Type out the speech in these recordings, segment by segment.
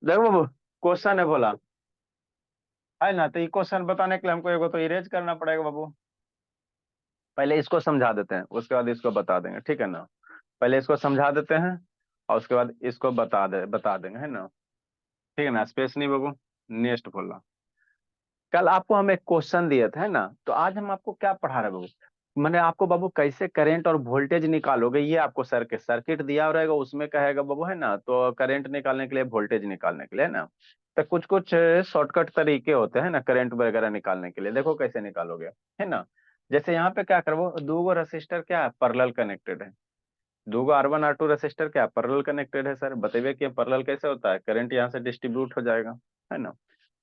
देखो बाबू, क्वेश्चन है बोला, है ना, तो ये क्वेश्चन बताने के लिए हमको एगो तो इरेज करना पड़ेगा बाबू। पहले इसको समझा देते हैं, उसके बाद इसको बता देंगे, ठीक है ना। पहले इसको समझा देते हैं और उसके बाद इसको बता देंगे, है ना। ठीक है ना, स्पेस नहीं बाबू। नेक्स्ट बोला। कल आपको हम एक क्वेश्चन दिए थे, है ना, तो आज हम आपको क्या पढ़ा रहे हैं बाबू। मैंने आपको बाबू कैसे करंट और वोल्टेज निकालोगे, ये आपको सर्किट दिया रहेगा, उसमें कहेगा बाबू, है ना, तो करंट निकालने के लिए, वोल्टेज निकालने के लिए, है ना। तो कुछ कुछ शॉर्टकट तरीके होते हैं ना करंट वगैरह निकालने के लिए, देखो कैसे निकालोगे, है ना। जैसे यहाँ पे क्या करो, दो गो रजिस्टर क्या है, पैरेलल कनेक्टेड है। दो गो R1 R2 रेसिस्टर क्या पैरेलल कनेक्टेड है सर, बताइए कि पैरेलल कैसे होता है, करंट यहाँ से डिस्ट्रीब्यूट हो जाएगा, है ना।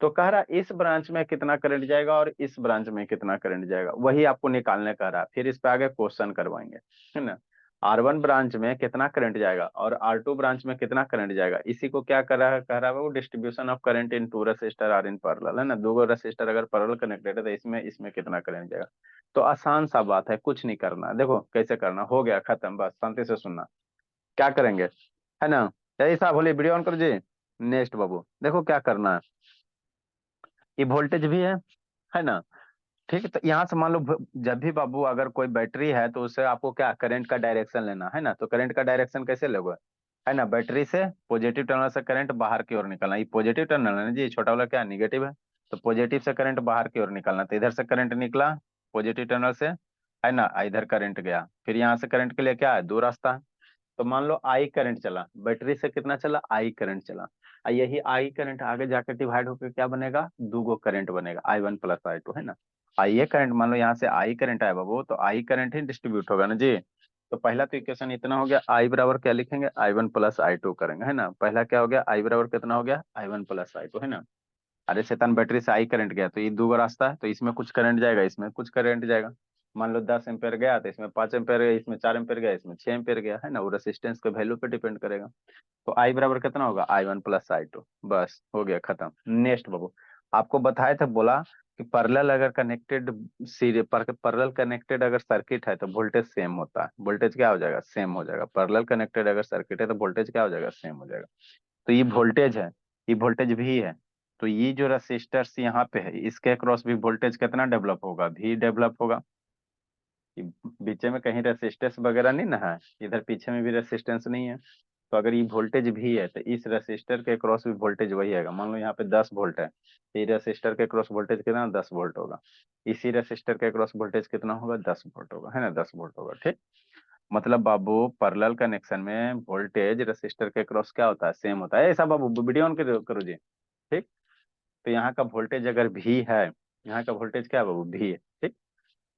तो कह रहा इस ब्रांच में कितना करंट जाएगा और इस ब्रांच में कितना करंट जाएगा, वही आपको निकालने कह रहा है। फिर इस पे आगे क्वेश्चन करवाएंगे, है ना। R1 ब्रांच में कितना करंट जाएगा और R2 ब्रांच में कितना करंट जाएगा, इसी को क्या कर रहा है, कह रहा है वो distribution of current in two resistor are in parallel, है ना। दो गो रेसिस्टर अगर पैरेलल कनेक्टेड है तो इसमें इसमें कितना करंट जाएगा। तो आसान सा बात है, कुछ नहीं करना, देखो कैसे करना, हो गया खत्म, बस शांति से सुनना। क्या करेंगे, है ना। यही साहब बोलिए, वीडियो ऑन करो जी। नेक्स्ट बाबू, देखो क्या करना है। ये वोल्टेज भी है ना। ठीक है, तो यहाँ से मान लो जब भी बाबू अगर कोई बैटरी है तो उससे आपको क्या करंट का डायरेक्शन लेना है ना, तो करंट का डायरेक्शन कैसे लोगे, है ना। बैटरी से पॉजिटिव टर्मिनल से करंट बाहर की ओर निकलना, ये पॉजिटिव टर्मिनल है ना जी, छोटा वाला क्या निगेटिव है। तो पॉजिटिव से करंट बाहर की ओर निकलना, तो इधर से करंट निकला पॉजिटिव टर्मिनल से, है ना, इधर करंट गया, फिर यहाँ से करंट के लिए क्या है, दो रास्ता है। तो मान लो आई करंट चला बैटरी से, कितना चला, आई करंट चला। यही आई करंट आगे जाकर डिवाइड होकर क्या बनेगा, दो गो करंट बनेगा, I1 + I2, है ना। ये करंट मान लो यहाँ से आई करंट आया बाबू, तो आई करंट ही डिस्ट्रीब्यूट होगा ना जी। तो पहला तो इक्वेशन इतना हो गया, आई बराबर क्या लिखेंगे, I1 + I2 करेंगे, है ना। पहला क्या हो गया, आई बराबर कितना हो गया, I1 + I2, है ना। अरे शैतान, बैटरी से आई करंट गया तो ये दो रास्ता है, तो इसमें कुछ करंट जाएगा, इसमें कुछ करंट जाएगा। मान लो 10 एम्पेयर गया तो इसमें 5 एम्पेयर गया, इसमें 4 एम्पेयर गया, इसमें 6 एम्पेयर गया, है ना। वो रेसिस्टेंस के वैल्यू पे डिपेंड करेगा। तो आई बराबर कितना होगा, I1 + I2, बस हो गया खत्म। नेक्स्ट बाबू, आपको बताया था, बोला कि पैरेलल अगर कनेक्टेड सीरीज पैरेलल कनेक्टेड अगर सर्किट है तो वोल्टेज सेम होता है, वोल्टेज क्या हो जाएगा, सेम हो जाएगा। पैरेलल कनेक्टेड अगर सर्किट है तो वोल्टेज क्या हो जाएगा, सेम हो जाएगा। तो ये वोल्टेज है, ये वोल्टेज भी है। तो ये जो रेसिस्टर्स यहाँ पे है, इसके अक्रॉस भी वोल्टेज कितना डेवलप होगा, भी डेवलप होगा। ये बीच में कहीं रेसिस्टेंस वगैरह नहीं ना है, इधर पीछे में भी रेसिस्टेंस नहीं है। तो अगर ये वोल्टेज भी है तो इस रेसिस्टर के क्रॉस भी वोल्टेज वही आएगा। मान लो यहाँ पे 10 वोल्ट है, तो ये रेसिस्टर के क्रॉस वोल्टेज कितना, 10 वोल्ट होगा। इसी रेसिस्टर के क्रॉस वोल्टेज कितना होगा, 10 वोल्ट होगा, है ना, 10 वोल्ट होगा, ठीक। मतलब बाबू पैरेलल कनेक्शन में वोल्टेज रेसिस्टर के क्रॉस क्या होता है, सेम होता है। ऐसा बाबू वीडियो ऑन करो जी, ठीक। तो यहाँ का वोल्टेज अगर भी है, यहाँ का वोल्टेज क्या है बाबू, भी है, ठीक।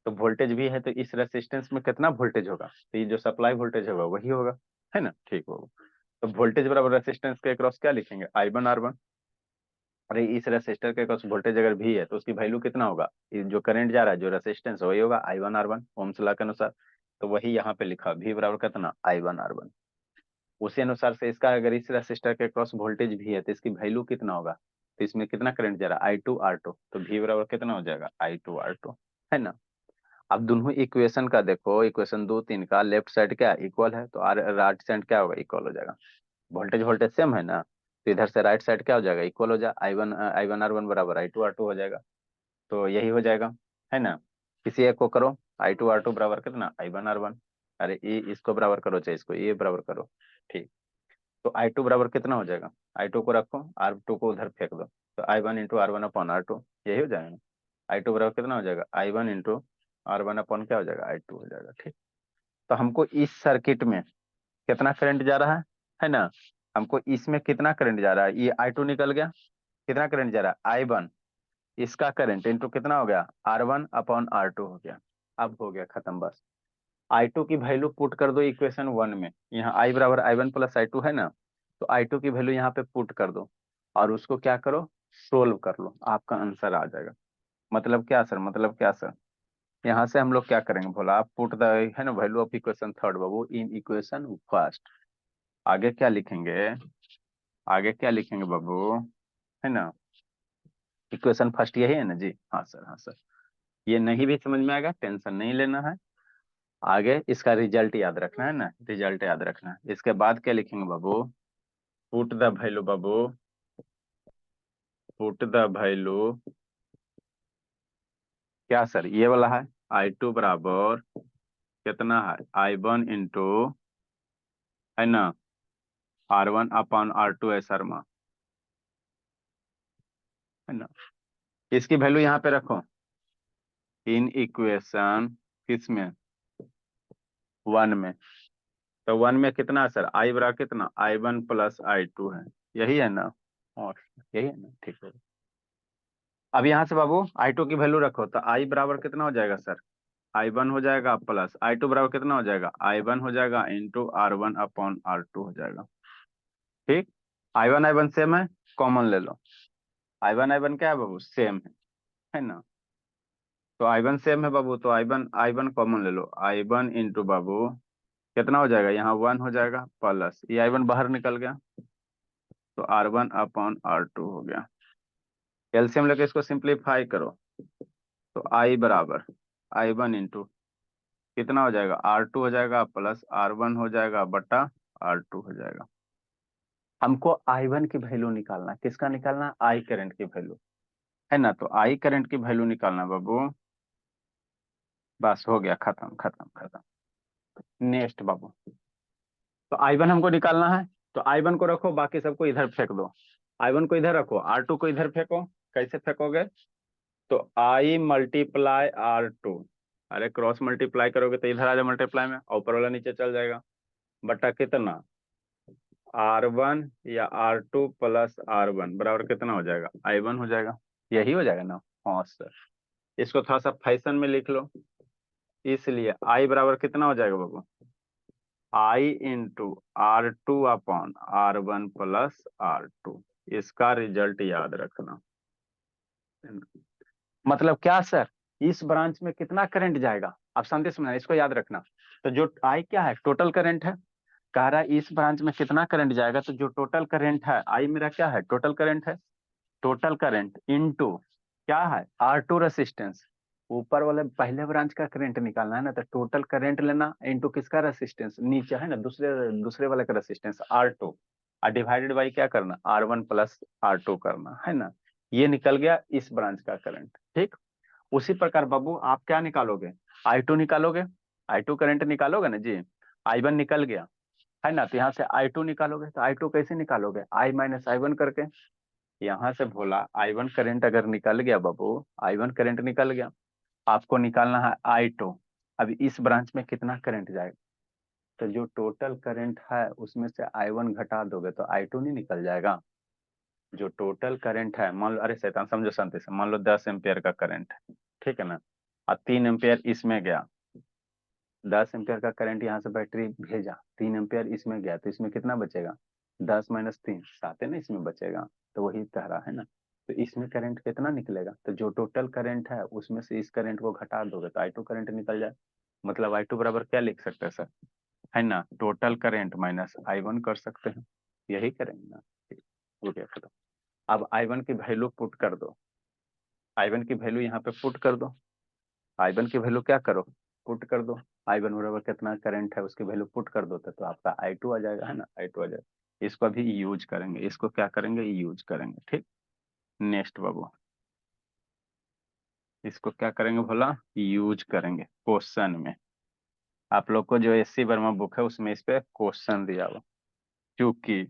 तो वोल्टेज भी है तो इस रेसिस्टेंस में कितना वोल्टेज होगा, तो ये जो सप्लाई वोल्टेज होगा वही होगा, है ना, ठीक बाबू। तो वोल्टेज बराबर रेसिस्टेंस के अक्रॉस क्या लिखेंगे, I1 R1। अरे इस रेसिस्टर के अक्रॉस वोल्टेज अगर भी है तो उसकी वैल्यू कितना होगा, ये जो करंट जा रहा है जो रेसिस्टेंस वही होगा, I1 R1, ओम्स लॉ के अनुसार। तो वही यहाँ पे लिखा, भी बराबर कितना, I1 R1। उसी अनुसार से इसका अगर इस रेसिस्टर के क्रॉस वोल्टेज भी है तो इसकी वैल्यू कितना होगा, तो इसमें कितना करंट जा रहा है, I2R2। तो भी बराबर कितना हो जाएगा, I2R2, है ना। अब दोनों इक्वेशन का देखो, इक्वेशन 2 3 का लेफ्ट साइड क्या इक्वल है, तो आर राइट साइड क्या होगा, इक्वल हो जाएगा। वोल्टेज वोल्टेज सेम है ना, तो इधर से राइट साइड क्या हो जाएगा, इक्वल हो जाएगा। I1 R1 बराबर I2R2 हो जाएगा। तो यही हो जाएगा, है ना। किसी एक को करो, I2R2 बराबर कितना, I1R1। अरे ये इसको बराबर करो चाहे इसको ये बराबर करो, ठीक। तो I2 बराबर कितना हो जाएगा, I2 को रखो, R2 को उधर फेंक दो, तो I1 × R1/R2 यही हो जाएगा। I2 बराबर कितना हो जाएगा, I1 × R1 अपॉन क्या हो जाएगा, I2 हो जाएगा, ठीक। तो हमको इस सर्किट में कितना करंट जा रहा है ना। हमको इसमें कितना करंट जा रहा है, ये I2 निकल गया, कितना करंट जा रहा है, I1। इसका करंट इंटू कितना हो गया, R1/R2 हो गया। अब हो गया खत्म, बस। I2 की वैल्यू पुट कर दो इक्वेशन 1 में, यहाँ I बराबर I1 + I2 है ना। तो I2 की वैल्यू यहाँ पे पुट कर दो और उसको क्या करो, सोल्व कर लो, आपका आंसर आ जाएगा। मतलब क्या सर, मतलब क्या सर। यहाँ से हम लोग क्या करेंगे बोला, आप पुट द, है ना, value of equation 3 Babu in equation 1। आगे क्या लिखेंगे, आगे क्या लिखेंगे बाबू, है ना। इक्वेशन 1 यही है ना जी, हाँ सर, हाँ सर। ये नहीं भी समझ में आएगा टेंशन नहीं लेना है, आगे इसका रिजल्ट याद रखना है ना, रिजल्ट याद रखना है। इसके बाद क्या लिखेंगे बाबू, पुट द वैल्यू बाबू पुट द वैल्यू, क्या सर ये वाला है, I2 बराबर कितना है, I1 इंटू, है ना, R1 अपॉन R2 है शर्मा, है ना। इसकी वैल्यू यहाँ पे रखो इन इक्वेशन किसमें, 1 में। तो 1 में कितना है सर, I बराबर कितना, I1 प्लस I2 है, यही है ना, और यही है ना, ठीक है। अब यहाँ से बाबू I2 की वैल्यू रखो, तो I बराबर कितना हो जाएगा सर, I1 हो जाएगा प्लस I2 बराबर कितना हो जाएगा, I1 हो जाएगा इंटू R1 अपॉन R2 हो जाएगा। ठीक, I1 सेम है, कॉमन ले लो। I1 क्या है बाबू, सेम है ना। तो I1 सेम है बाबू, तो I1 कॉमन ले लो, I1 इंटू बाबू कितना हो जाएगा, यहाँ 1 हो जाएगा प्लस ये I1 बाहर निकल गया, तो R1 अपॉन R2 हो गया। एलसीएम लेके इसको सिंप्लीफाई करो, तो I बराबर I1 इंटू कितना हो जाएगा, R2 हो जाएगा प्लस R1 हो जाएगा बटा R2 हो जाएगा। हमको I1 की वैल्यू निकालना है, किसका निकालना है, I करंट की वैल्यू, है ना। तो I करंट की वैल्यू निकालना है बाबू, बस हो गया, खत्म खत्म खत्म। नेक्स्ट बाबू, तो I1 हमको निकालना है, तो I1 को रखो, बाकी सबको इधर फेंक दो। I1 को इधर रखो, R2 को इधर फेंको। कैसे फेंकोगे, तो I मल्टीप्लाई R2, अरे क्रॉस मल्टीप्लाई करोगे तो इधर आ जाए मल्टीप्लाई में, और ऊपर वाला नीचे चल जाएगा, बटा कितना, R1 या R2 प्लस R1 बराबर कितना हो जाएगा, I1 हो जाएगा, यही हो जाएगा ना। हाँ सर, इसको थोड़ा सा फैशन में लिख लो, इसलिए I बराबर कितना हो जाएगा बाबू, I into R2 upon R1 plus R2, इसका रिजल्ट याद रखना। मतलब क्या सर, इस ब्रांच में कितना करंट जाएगा, आप शांति से समझना, इसको याद रखना। तो जो I क्या है, टोटल करंट है, कह रहा है इस ब्रांच में कितना करंट जाएगा, तो जो टोटल करंट है, I मेरा क्या है, टोटल करंट है, टोटल करंट इनटू क्या है, R2 रेसिस्टेंस, ऊपर वाले पहले ब्रांच का करंट निकालना है ना, तो टोटल करंट लेना इनटू किसका रेसिस्टेंस, नीचे है ना, दूसरे दूसरे वाले का रेसिस्टेंस R2, और डिवाइडेड बाई क्या करना, R1 प्लस R2 करना, है ना। ये निकल गया इस ब्रांच का करंट। ठीक, उसी प्रकार बाबू आप क्या निकालोगे, I2 निकालोगे, I2 करंट निकालोगे ना जी, I1 निकल गया, है ना, तो यहाँ से I2 निकालोगे, तो I2 कैसे निकालोगे, I माइनस I1 करके। यहाँ से बोला I1 करंट अगर निकल गया बाबू, I1 करंट निकल गया, आपको निकालना है I2। अब इस ब्रांच में कितना करंट जाएगा, तो जो टोटल करंट है उसमें से I1 घटा दोगे तो I2 नहीं निकल जाएगा। जो टोटल करंट है, मान लो, अरे शैतान समझो शांति से, मान लो 10 एम्पियर का करंट है, ठीक है ना, और 3 एम्पियर इसमें गया, 10 एम्पियर का करंट यहाँ से बैटरी भेजा, 3 एम्पियर इसमें गया, तो इसमें कितना बचेगा, 10 माइनस 3 7 है ना, इसमें बचेगा। तो वही कह रहा है ना, तो इसमें करंट कितना निकलेगा, तो जो टोटल करंट है उसमें से इस करंट को घटा दोगे तो I2 करंट निकल जाए। मतलब I2 बराबर क्या लिख सकते हैं सर, है ना, टोटल करंट माइनस I1 कर सकते हैं, यही करेंगे ना। हो गया खत्म। अब I1 की वैल्यू पुट कर दो, I1 की वैल्यू यहाँ पे पुट कर दो, I1 की वैल्यू क्या करो, पुट कर दो। I1 बराबर कितना करंट है उसकी वैल्यू पुट कर दो, तो आपका I2 आ जाएगा, है ना, I2 आ जाएगा। इसको अभी यूज करेंगे, इसको क्या करेंगे, यूज करेंगे। ठीक, नेक्स्ट बाबू, इसको क्या करेंगे भला, यूज करेंगे क्वेश्चन में। आप लोग को जो SC वर्मा बुक है उसमें इस पे क्वेश्चन दिया हुआ, क्योंकि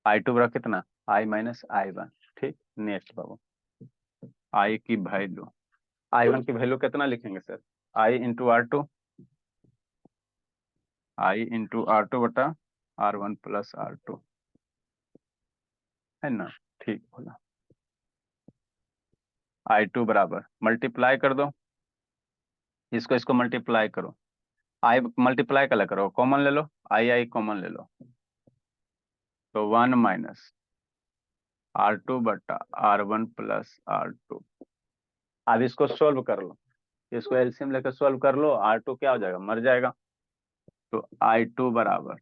I2 बराबर कितना, I माइनस I1। ठीक, नेक्स्ट बाबू, I की वैल्यू, I1 की वैल्यू कितना लिखेंगे sir, I into R2, I into R2 बटा R1 प्लस R2, है ना। ठीक बोला, I2 बराबर मल्टीप्लाई कर दो, इसको इसको मल्टीप्लाई करो, I मल्टीप्लाई कला करो, कॉमन ले लो, I कॉमन ले लो, तो 1 माइनस R2 बटा R1 प्लस R2। अब इसको सोल्व कर लो, इसको एलसीएम लेकर सोल्व कर लो, R2 क्या हो जाएगा, मर जाएगा। तो I2 बराबर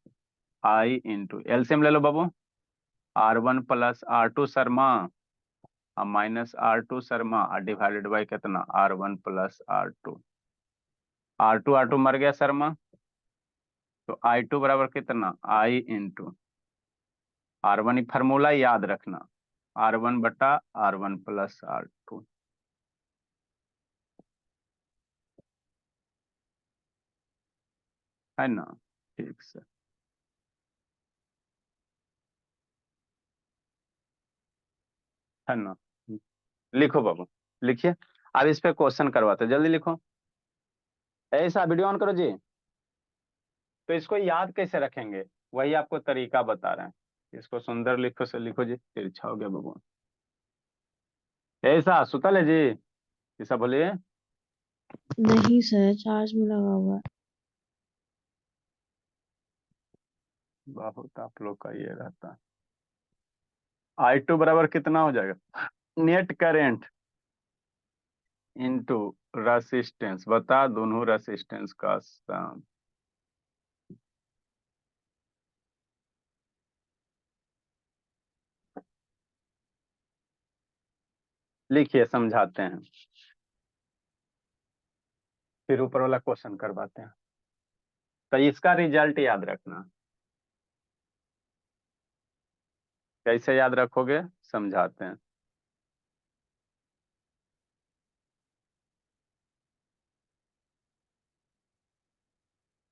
I इंटू एलसीएम ले लो बाबू, R1 plus R2 Sharma, minus R2 Sharma, divided by कितना, R1 प्लस R2। R2 मर गया शर्मा, तो I2 बराबर कितना, I इंटू R1 फार्मूला याद रखना, R1/R1 + R2। है ना? ठीक से, है ना? लिखो बाबू, लिखिए। अब इस पे क्वेश्चन करवाते हैं, जल्दी लिखो। ऐसा वीडियो ऑन करो जी। तो इसको याद कैसे रखेंगे, वही आपको तरीका बता रहे हैं। इसको सुंदर लिखो से लिखो जी, तिरछा हो गया बाबू। ऐसा सुतल है जी, ऐसा बोलिए। नहीं सर, चार्ज में लगा हुआ है। बहुत आप लोग का ये रहता है। I2 बराबर कितना हो जाएगा? नेट करेंट इनटू रेसिस्टेंस, बता दोनों रेसिस्टेंस का सम। लिखिए, समझाते हैं, फिर ऊपर वाला क्वेश्चन करवाते हैं। तो इसका रिजल्ट याद रखना। कैसे याद रखोगे, समझाते हैं।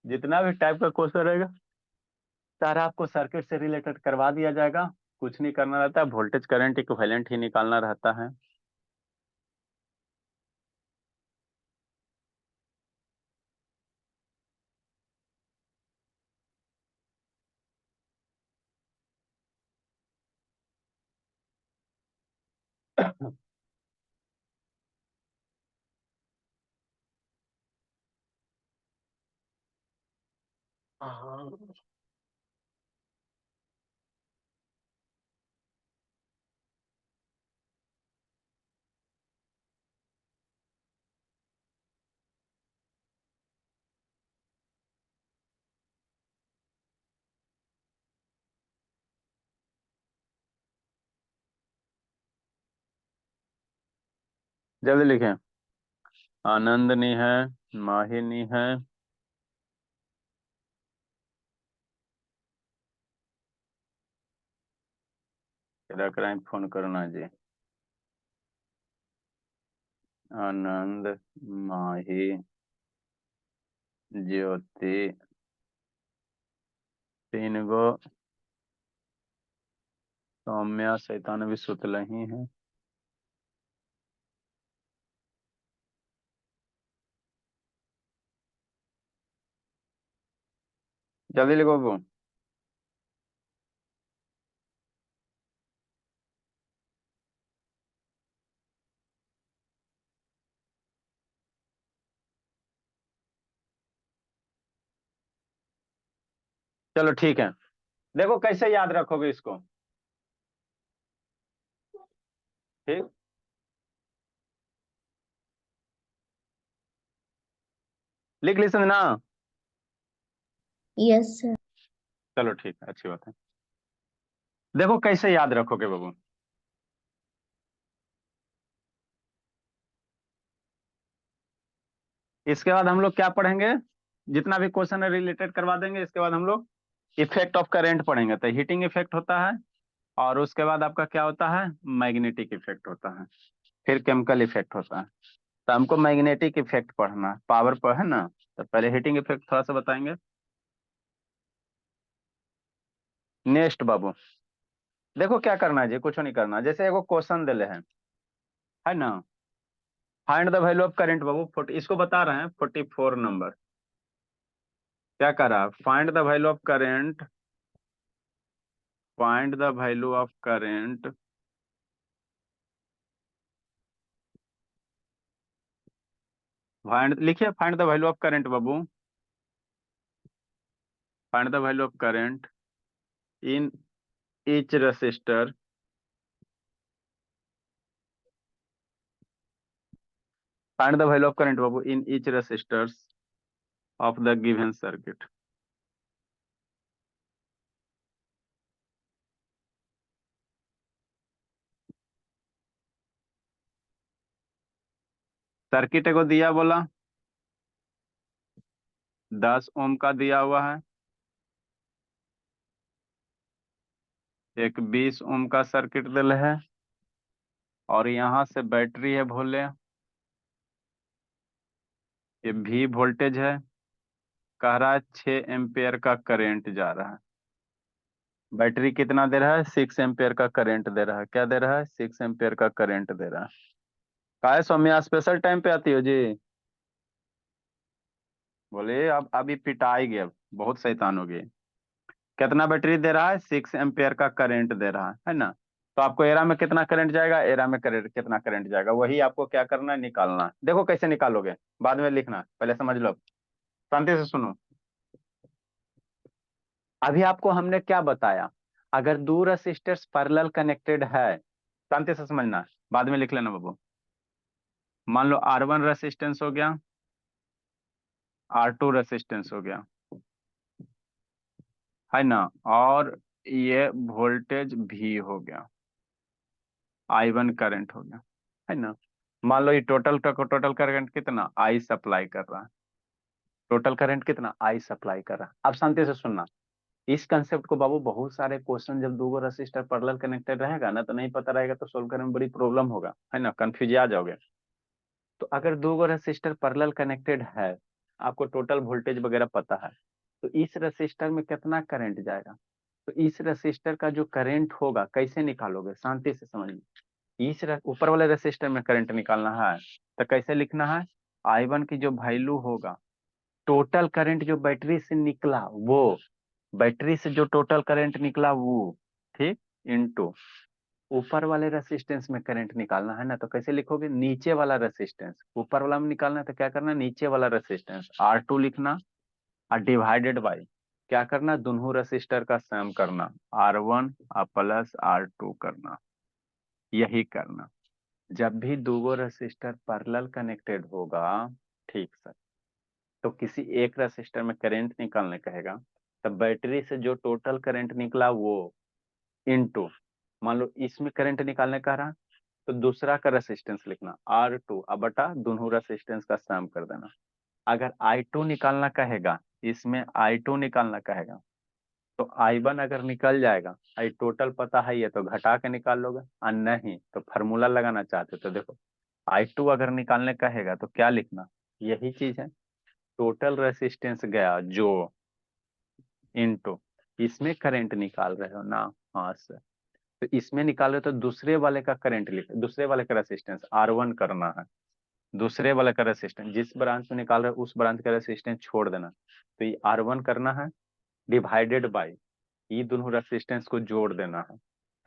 जितना भी टाइप का क्वेश्चन रहेगा सारा आपको सर्किट से रिलेटेड करवा दिया जाएगा। कुछ नहीं करना रहता है, वोल्टेज करंट इक्विवेलेंट ही निकालना रहता है। हाँ। जल्दी लिखें। आनंदनी है, माहिनी है, रख रहे हैं, फोन करना जी। आनंद, माही, ज्योति, तीन गो, सौम्या, शैतान भी सुतल ही है। जल्दी लिखो बाबू। चलो ठीक है, देखो कैसे याद रखोगे इसको। ठीक, लिख ली समझना। Yes sir. चलो ठीक है, अच्छी बात है। देखो कैसे याद रखोगे बाबू। इसके बाद हम लोग क्या पढ़ेंगे, जितना भी क्वेश्चन है रिलेटेड करवा देंगे। इसके बाद हम लोग इफेक्ट ऑफ करंट पढ़ेंगे। तो हीटिंग इफेक्ट होता है, और उसके बाद आपका क्या होता है, मैग्नेटिक इफेक्ट होता है, फिर केमिकल इफेक्ट होता है। तो हमको मैग्नेटिक इफेक्ट पढ़ना, पावर पर है ना। तो पहले हीटिंग इफेक्ट थोड़ा सा बताएंगे। नेक्स्ट बाबू, देखो क्या करना है जी, कुछ नहीं करना। जैसे एगो क्वेश्चन दिले हैं, है ना, find the value of current बाबू 40, इसको बता रहे हैं 44 नंबर। क्या कर रहा है, find the value of current, find the value of current, find लिखिए, find the value of current बाबू, find the value of current in each resistor, find the value of current बाबू in each resistors of the given circuit. Circuit एगो दिया बोला, 10 ओम का दिया हुआ है, एक 20 ओम का सर्किट दिल है, और यहाँ से बैटरी है भोले, ये भी वोल्टेज है, कह रहा है 6 एम्पियर का करंट जा रहा है। बैटरी कितना दे रहा है? 6 एम्पियर का करंट दे रहा है। क्या दे रहा है? 6 एम्पियर का करंट दे रहा है। का है सौम्या, स्पेशल टाइम पे आती हो जी? बोले अब अभी पिटाई गया, बहुत शैतान हो गई। कितना बैटरी दे रहा है? 6 एम्पियर का करंट दे रहा है ना? तो आपको एरा में कितना करंट जाएगा, एरा में करंट कितना करंट जाएगा, वही आपको क्या करना है, निकालना है। देखो कैसे निकालोगे, बाद में लिखना, पहले समझ लो, शांति से सुनो। अभी आपको हमने क्या बताया, अगर दो रेसिस्टर्स पैरेलल कनेक्टेड है, शांति से समझना, बाद में लिख लेना बाबू। मान लो R1 रेसिस्टेंस हो गया, R2 रेसिस्टेंस हो गया, है ना, और ये वोल्टेज भी हो गया, I1 करंट हो गया, है ना। मान लो ये टोटल करंट कितना, I सप्लाई कर रहा है। टोटल करंट कितना, I सप्लाई कर रहा है। अब शांति से सुनना, इस कंसेप्ट को बाबू बहुत सारे क्वेश्चन, जब दो रेसिस्टर पैरेलल कनेक्टेड रहेगा ना, तो नहीं पता रहेगा तो सोल्व करने में बड़ी प्रॉब्लम होगा, है ना, कंफ्यूज आ जाओगे। तो अगर दो रेसिस्टर पैरेलल कनेक्टेड है, आपको टोटल वोल्टेज वगैरह पता है, तो इस रेसिस्टर में कितना करंट जाएगा, तो इस रेसिस्टर का जो करंट होगा कैसे निकालोगे, शांति से समझिए। ऊपर वाले रेसिस्टर में करंट निकालना है, तो कैसे लिखना है, I1 की जो वैल्यू होगा, टोटल करंट जो बैटरी से निकला वो, बैटरी से जो टोटल करंट निकला वो, ठीक, इनटू ऊपर वाले रेसिस्टेंस में करंट निकालना है ना, तो कैसे लिखोगे, नीचे वाला रेसिस्टेंस, ऊपर वाला में निकालना है तो क्या करना, नीचे वाला रेसिस्टेंस R2 लिखना, और डिवाइडेड बाई क्या करना, दोनों रेसिस्टर का सम करना, R1 और प्लस R2 करना, यही करना। जब भी दो रेसिस्टर पैरेलल कनेक्टेड होगा, ठीक सर, तो किसी एक रेसिस्टर में करंट निकालने कहेगा, तब बैटरी से जो टोटल करंट निकला वो, इनटू, मान लो इसमें करंट निकालने का रहा, तो दूसरा का रेसिस्टेंस लिखना R2, अब बटा दोनों रेसिस्टेंस का सम कर देना। अगर I2 निकालना कहेगा, इसमें I2 निकालना कहेगा, तो I1 अगर निकल जाएगा, आई टोटल पता है ये, तो घटा के निकाल लोगे, और नहीं तो फार्मूला लगाना चाहते तो देखो, I2 अगर निकालने कहेगा तो क्या लिखना, यही चीज है, टोटल रेसिस्टेंस गया जो, इनटू इसमें करंट निकाल रहे हो ना, हाँ सर, तो इसमें निकाल रहे हो तो दूसरे वाले का करंट लिख, दूसरे वाले का रेसिस्टेंस R1 करना है, दूसरे वाले का रेसिस्टेंस जिस ब्रांच में निकाल रहे हो उस ब्रांच का रेसिस्टेंस छोड़ देना, तो ये R1 करना है, डिवाइडेड बाई ये दोनों रेसिस्टेंस को जोड़ देना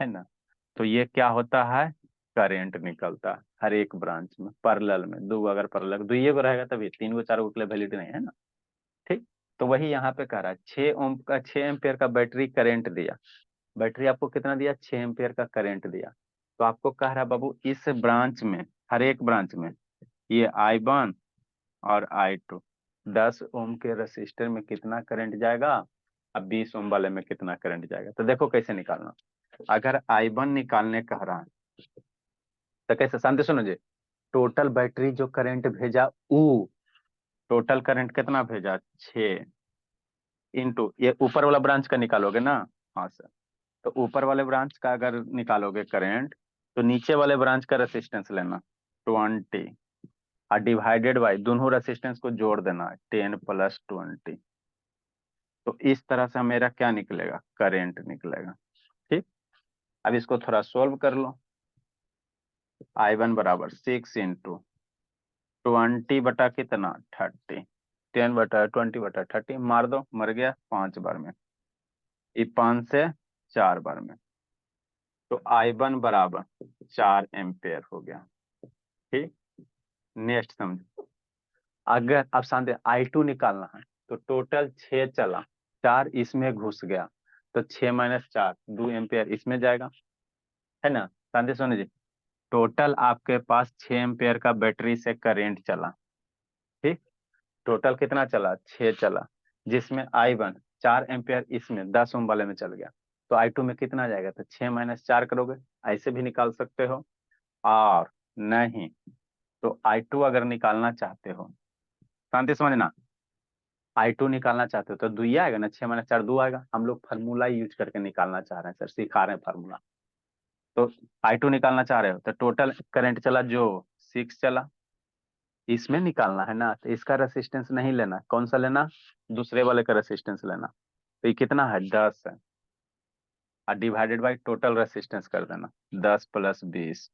है ना। तो ये क्या होता है, करंट निकलता है हर एक ब्रांच में पैरेलल में, दो अगर पैरेलल दो ये रहेगा तभी, तीन गो चार गो के लिए वैलिड नहीं है ना, ठीक। तो वही यहाँ पे कह रहा है, 6 ओम का 6 एम्पियर का बैटरी करंट दिया, बैटरी आपको कितना दिया, 6 एम्पियर का करंट दिया, तो आपको कह रहा है बाबू इस ब्रांच में, हर एक ब्रांच में, ये I1 और I2, 10 ओम के रेसिस्टर में कितना करंट जाएगा, अब 20 ओम वाले में कितना करंट जाएगा, तो देखो कैसे निकालना। अगर I1 निकालने कह रहा है, तो कैसे, शांति सुनो जी, टोटल बैटरी जो करंट भेजा ऊ, टोटल करंट कितना भेजा, 6, इनटू ये ऊपर वाला ब्रांच का निकालोगे ना, हाँ सर, तो ऊपर वाले ब्रांच का अगर निकालोगे करंट, तो नीचे वाले ब्रांच का रेसिस्टेंस लेना 20, और डिवाइडेड बाई दोनों रेसिस्टेंस को जोड़ देना 10 प्लस 20, तो इस तरह से मेरा क्या निकलेगा, करंट निकलेगा, ठीक। अब इसको थोड़ा सोल्व कर लो, I1 बराबर 6 × 20 बटा कितना, 30, 10/20/30 मार दो, मर गया 5 बार में, ये 5 से 4 बार में, तो I1 बराबर 4 एम्पियर हो गया, ठीक। नेक्स्ट समझो, अगर अब शांति, I2 निकालना है, तो टोटल 6 चला, 4 इसमें घुस गया, तो 6 - 4 2 एम्पियर इसमें जाएगा, है ना, शांति सोनी जी, टोटल आपके पास 6 एम्पियर का बैटरी से करंट चला, ठीक, टोटल कितना चला, 6 चला, जिसमें I1 4 एम्पियर इसमें 10 ओम वाले में चल गया, तो I2 में कितना जाएगा, तो 6 - 4 करोगे, ऐसे भी निकाल सकते हो, और नहीं तो I2 अगर निकालना चाहते हो, शांति समझना, I2 निकालना चाहते हो तो दुई आएगा ना, 6 - 4 2 आएगा, हम लोग फार्मूला यूज करके निकालना चाह रहे हैं सर, सिखा रहे हैं फार्मूला, तो I2 निकालना चाह रहे हो तो टोटल करंट चला जो 6 चला, इसमें निकालना है ना, तो इसका रेसिस्टेंस नहीं लेना, कौन सा लेना, दूसरे वाले का रेसिस्टेंस लेना। तो ये कितना है, 10 है, और डिवाइडेड बाई टोटल रेसिस्टेंस कर देना, 10 + 20,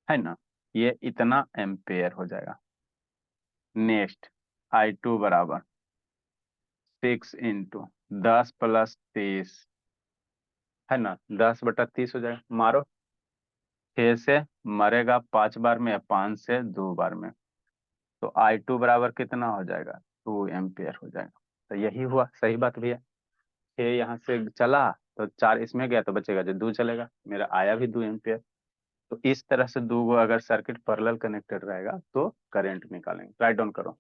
है ना, ये इतना एम्पेयर हो जाएगा। नेक्स्ट, I2 बराबर 6 × 10 + 30, है ना, 10/30 हो जाएगा, मारो, 6 से मरेगा 5 बार में या 5 से 2 बार में, तो I2 बराबर कितना हो जाएगा, 2 एम्पियर हो जाएगा। तो यही हुआ, सही बात भैया, 6 यहाँ से चला तो 4 इसमें गया तो बचेगा जो 2 चलेगा, मेरा आया भी 2 एम्पियर। तो इस तरह से दो अगर सर्किट पैरेलल कनेक्टेड रहेगा तो करंट निकालेंगे। राइट डाउन करो,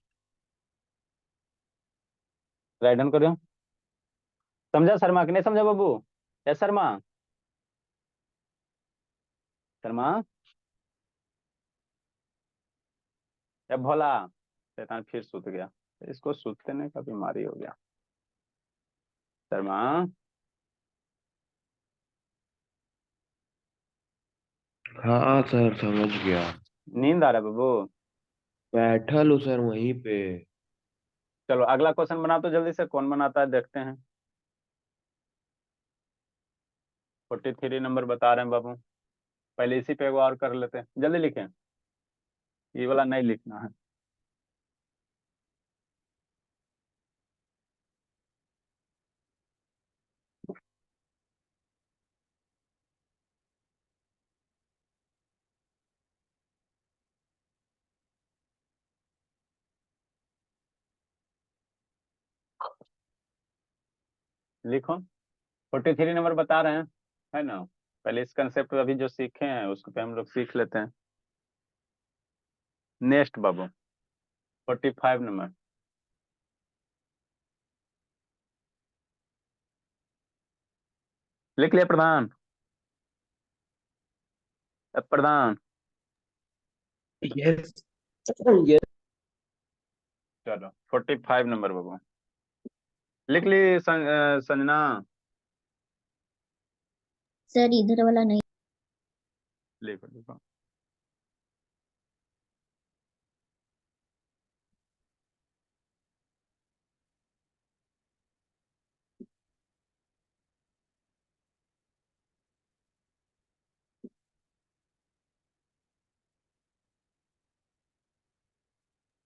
राइट डाउन करो। समझा शर्मा कि नहीं समझा बाबू? यस शर्मा, शर्मा या भोला, शैतान फिर सूत गया, इसको सूतने का बीमारी हो गया। शर्मा, हाँ सर समझ गया। नींद आ रहा है बाबू? बैठल हूँ सर वहीं पे। चलो अगला क्वेश्चन बना तो जल्दी से, कौन बनाता है देखते हैं। 43 नंबर बता रहे हैं बाबू, पहले इसी पे एक और कर लेते हैं, जल्दी लिखें, ये वाला नहीं लिखना है। लिखो, 43 नंबर बता रहे हैं, है ना, पहले इस कंसेप्ट अभी जो सीखे हैं उसको पे हम लोग सीख लेते हैं। नेक्स्ट बाबू, 45 नंबर, लिख लिया प्रधान? प्रधान, यस यस। चलो 45 नंबर बाबू, लिख ली संजना? सर इधर वाला नहीं। लिखो लिखो।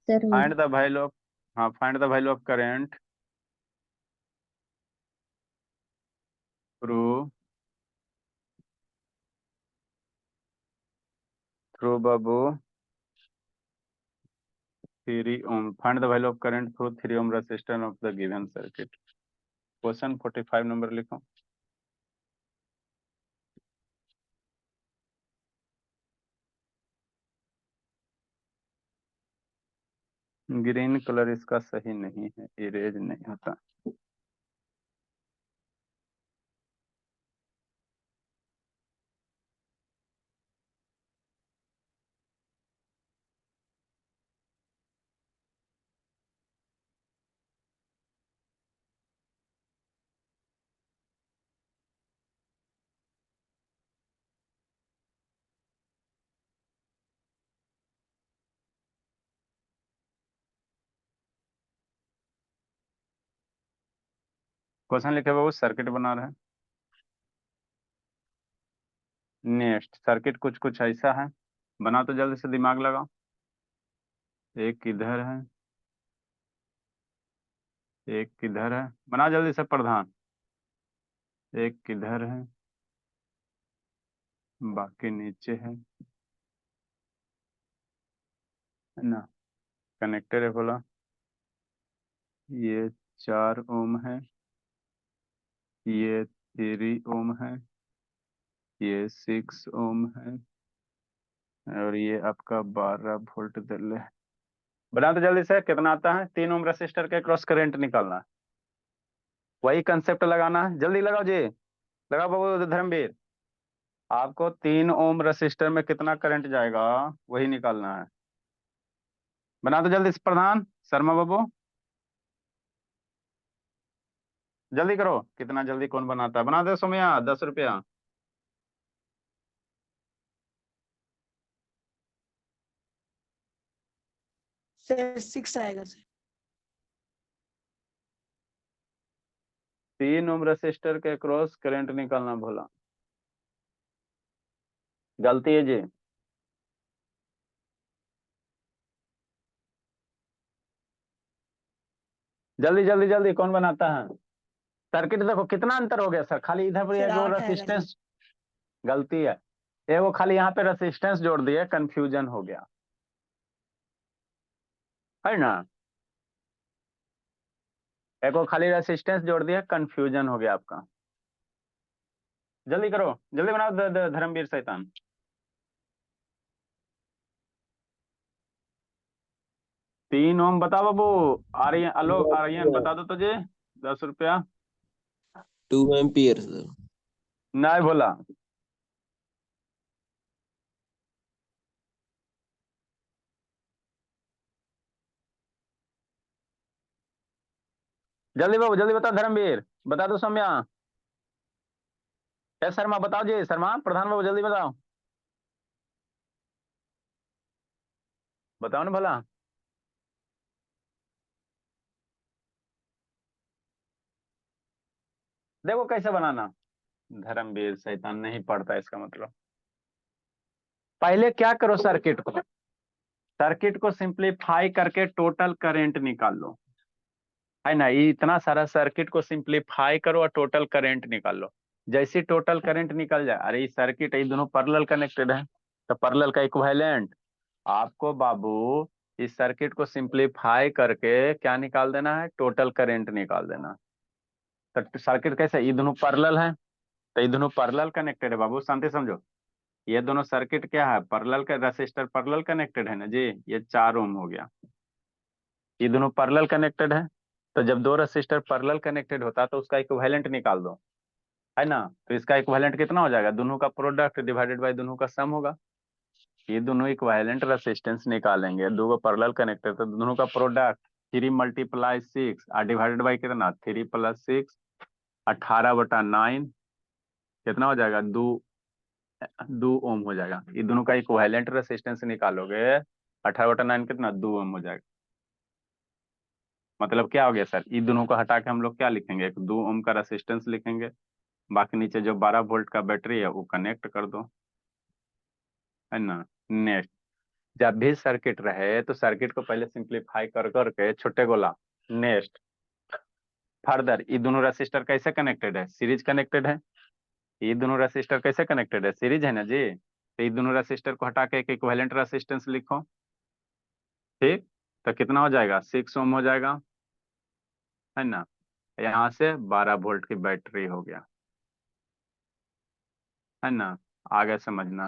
सर हो फाइंड द वैल्यू ऑफ, हाँ find the value of current through through बाबू 3 ohm, find the value of current through 3 ohm resistor of the given circuit. Question 45 number लिखो। ग्रीन कलर इसका सही नहीं है, इरेज नहीं होता। क्वेश्चन लिखे बाबू, सर्किट बना रहे हैं। नेक्स्ट सर्किट कुछ कुछ ऐसा है, बना तो जल्दी से, दिमाग लगाओ। एक किधर है, एक किधर है, बना जल्दी से प्रधान। एक किधर है, बाकी नीचे है ना, कनेक्टर है बोला, ये 4 ओम है, ये 3 ओम है, ये 6 ओम है, और ये आपका 12 वोल्ट दिल है। बना तो जल्दी से, कितना आता है, 3 ओम रेसिस्टर के क्रॉस करंट निकालना है, वही कंसेप्ट लगाना है, जल्दी लगाओ जी, लगाओ बाबू धर्मवीर। आपको 3 ओम रेसिस्टर में कितना करंट जाएगा वही निकालना है। बना तो जल्दी से प्रधान, शर्मा बाबू, जल्दी करो, कितना जल्दी कौन बनाता है, बना दे सोमया, 10 रुपया। सर 6 आएगा सर। 3 ओम रेसिस्टर के क्रॉस करंट निकालना भूला, गलती है जी। जल्दी जल्दी जल्दी, कौन बनाता है सर्किट? देखो कितना अंतर हो गया सर, खाली इधर पर सर एक 8 आएगा सर। रेसिस्टेंस, गलती है, वो खाली यहाँ पे रेसिस्टेंस जोड़ दिए, कंफ्यूजन हो गया है ना, एक वो खाली रेसिस्टेंस जोड़ दिया, कंफ्यूजन हो गया आपका। जल्दी करो, जल्दी बनाओ धर्मवीर शैतान। तीन ओम बताओ बाबू। आर्यन, आलोक आर्यन बता दो तुझे, 10 रुपया। 2 एम्पियर सर। नहीं बोला। जल्दी बाबू जल्दी बताओ, धर्मवीर बता दो, सौम्या, शर्मा बताओ जी, शर्मा प्रधान बाबू जल्दी बताओ, बताओ ना भला। देखो कैसे बनाना, धर्मवीर शैतान नहीं पढ़ता, इसका मतलब पहले क्या करो, सर्किट को सिंप्लीफाई करके टोटल करंट निकाल लो, है ना, ये इतना सारा सर्किट को सिंप्लीफाई करो और टोटल करंट निकाल लो। जैसे टोटल करंट निकल जाए, अरे ये सर्किट ये दोनों पैरेलल कनेक्टेड है, तो पैरेलल का इक्विवेलेंट आपको बाबू इस सर्किट को सिंप्लीफाई करके क्या निकाल देना है, टोटल करंट निकाल देना। तो सर्किट कैसे, ये दोनों पैरेलल है, तो ये दोनों पैरेलल कनेक्टेड है बाबू, शांति समझो, ये दोनों सर्किट क्या है, पैरेलल का, रेसिस्टर पैरेलल कनेक्टेड है ना जी, ये 4 ओम हो गया, ये दोनों पैरेलल कनेक्टेड है। तो जब दो रेसिस्टर पैरेलल कनेक्टेड होता है तो उसका इक्विवेलेंट निकाल दो, है ना, तो इसका इक्विवेलेंट कितना हो जाएगा, दोनों का प्रोडक्ट डिवाइडेड बाय दोनों का सम होगा। ये दोनों इक्विवेलेंट रेसिस्टेंस निकालेंगे, दो पैरेलल कनेक्टेड, तो दोनों का प्रोडक्ट 3 × 6 और डिवाइडेड बाय कितना, 3 + 6 18/9, कितना हो जाएगा, 2 ओम हो जाएगा। ये दोनों का इक्विवेलेंट रेसिस्टेंस निकालोगे, 18/9 कितना, 2 ओम हो जाएगा। मतलब क्या हो गया सर, इन दोनों को हटा के हम लोग क्या लिखेंगे, एक 2 ओम का रेसिस्टेंस लिखेंगे, बाकी नीचे जो 12 वोल्ट का बैटरी है वो कनेक्ट कर दो, है ना। नेक्स्ट, जब भी सर्किट रहे तो सर्किट को पहले सिंप्लीफाई कर करके छोटे गोला। नेक्स्ट, फर्दर ये दोनों रेसिस्टर कैसे कनेक्टेड है, सीरीज कनेक्टेड है, ये दोनों रेसिस्टर कैसे कनेक्टेड है, सीरीज है ना जी, तो ये दोनों रेसिस्टर को हटा के एक इक्विवेलेंट रेसिस्टेंस लिखो, ठीक, तो कितना हो जाएगा, 6 ओम हो जाएगा, है ना, यहाँ से 12 वोल्ट की बैटरी हो गया, है ना, आगे समझना,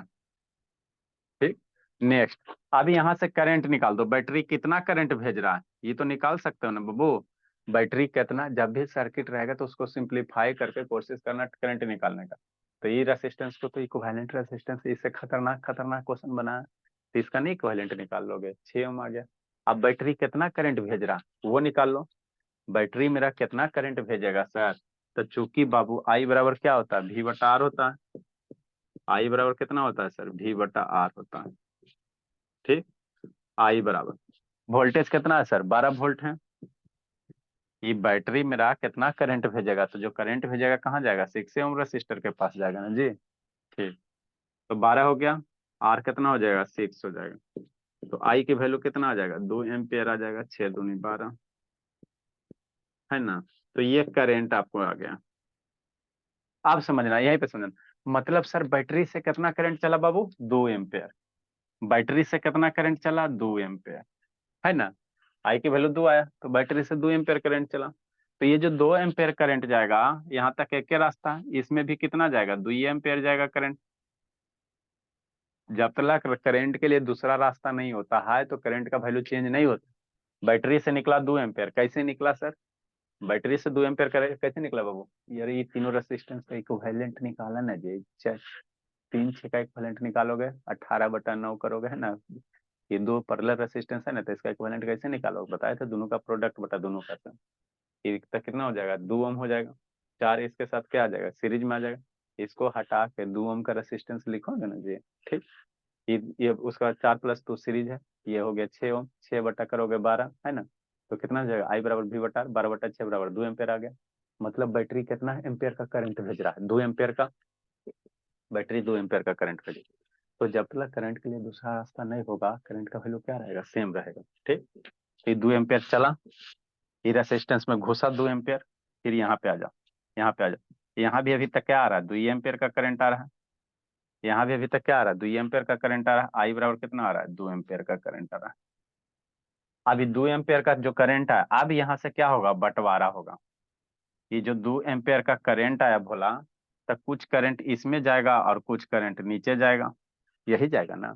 ठीक। नेक्स्ट, अब यहाँ से करंट निकाल दो, बैटरी कितना करंट भेज रहा है ये तो निकाल सकते हो ना बाबू, बैटरी कितना, जब भी सर्किट रहेगा तो उसको सिंप्लीफाई करके कोशिश करना करंट निकालने का। तो ये रेसिस्टेंस को तो इक्विवेलेंट रेसिस्टेंस, इससे खतरनाक खतरनाक क्वेश्चन बना है, तो इसका नहीं इक्विवेलेंट निकाल लोगे, 6 ओम आ गया। अब बैटरी कितना करंट भेज रहा वो निकाल लो, बैटरी मेरा कितना करंट भेजेगा सर, तो चूंकि बाबू आई बराबर क्या होता है, V/R होता है, आई बराबर कितना होता है सर, V/R होता है, ठीक। आई बराबर, वोल्टेज कितना है सर, 12 वोल्ट है, ये बैटरी मेरा कितना करंट भेजेगा, तो जो करंट भेजेगा कहाँ जाएगा, 6 ओम रेसिस्टर के पास जाएगा ना जी, ठीक। तो 12 हो गया, आर कितना हो जाएगा, 6 हो जाएगा, तो आई की वैल्यू कितना आ जाएगा, 2 एम्पियर आ जाएगा, 6 दूनी 12, है ना, तो ये करंट आपको आ गया। आप समझना, यहीं पे समझना, मतलब सर बैटरी से कितना करंट चला बाबू, 2 एम्पियर, बैटरी से कितना करंट चला, 2 एम्पियर, है ना, आई की वैल्यू 2 आया, तो बैटरी से 2 एम्पियर करंट चला, तो ये जो 2 एम्पियर करंट जाएगा यहाँ तक, एक रास्ता है, इसमें भी कितना जाएगा, 2 एम्पियर जाएगा करंट। जब तक करंट के लिए दूसरा रास्ता नहीं होता है तो करंट का वैल्यू चेंज नहीं होता। बैटरी से निकला 2 एम्पियर, कैसे निकला सर, बैटरी से 2 एम्पियर करंट कैसे निकला बाबू, यार ये तीनों रेसिस्टेंस का इक्विवेलेंट निकाला ना जी, 3 6 का इक्विवेलेंट निकालोगे, 18/9 करोगे, है ना, ये दो पैरेलल रेसिस्टेंस है ना, तो इसका इक्विवेलेंट कैसे निकालोगे, बताया था, दोनों का प्रोडक्ट बटा दोनों का सम, ये तक कितना हो जाएगा, 2 ओम हो जाएगा, 4 इसके साथ क्या आ जाएगा, सीरीज में आ जाएगा, इसको हटा के 2 ओम का रेसिस्टेंस लिखोगे ना जी, ठीक। ये उसका 4+2 सीरीज है, ये हो गया 6 ओम, 6 बटा करोगे 12 है ना, तो कितना हो जाएगा, आई बराबर V बटा 12/6 बराबर 2 एम्पेयर आ गया। मतलब बैटरी कितना एम्पेयर का करंट भेज रहा है, 2 एम्पेयर का, बैटरी 2 एम्पेयर का करंट भेज। तो जब तक करंट के लिए दूसरा रास्ता नहीं होगा, करंट का वैल्यू क्या रहेगा, सेम रहेगा। ठीक, तो 2 एम्पेयर चला, ये रेसिस्टेंस में घुसा 2 एम्पेयर, फिर यहाँ पे आ जाओ, यहाँ पे आ जाओ, यहाँ भी अभी तक क्या आ रहा है, 2 एम्पेयर का करंट आ रहा है, यहाँ भी अभी तक क्या आ रहा है, 2 एम्पेयर का करंट आ रहा है, आई बराबर कितना आ रहा है, 2 एम्पेयर का करंट आ रहा है। अभी 2 एम्पेयर का जो करंट है, अब यहाँ से क्या होगा, बंटवारा होगा। ये जो 2 एम्पेयर का करंट आया भोला, तो कुछ करंट इसमें जाएगा और कुछ करंट नीचे जाएगा, यही जाएगा ना,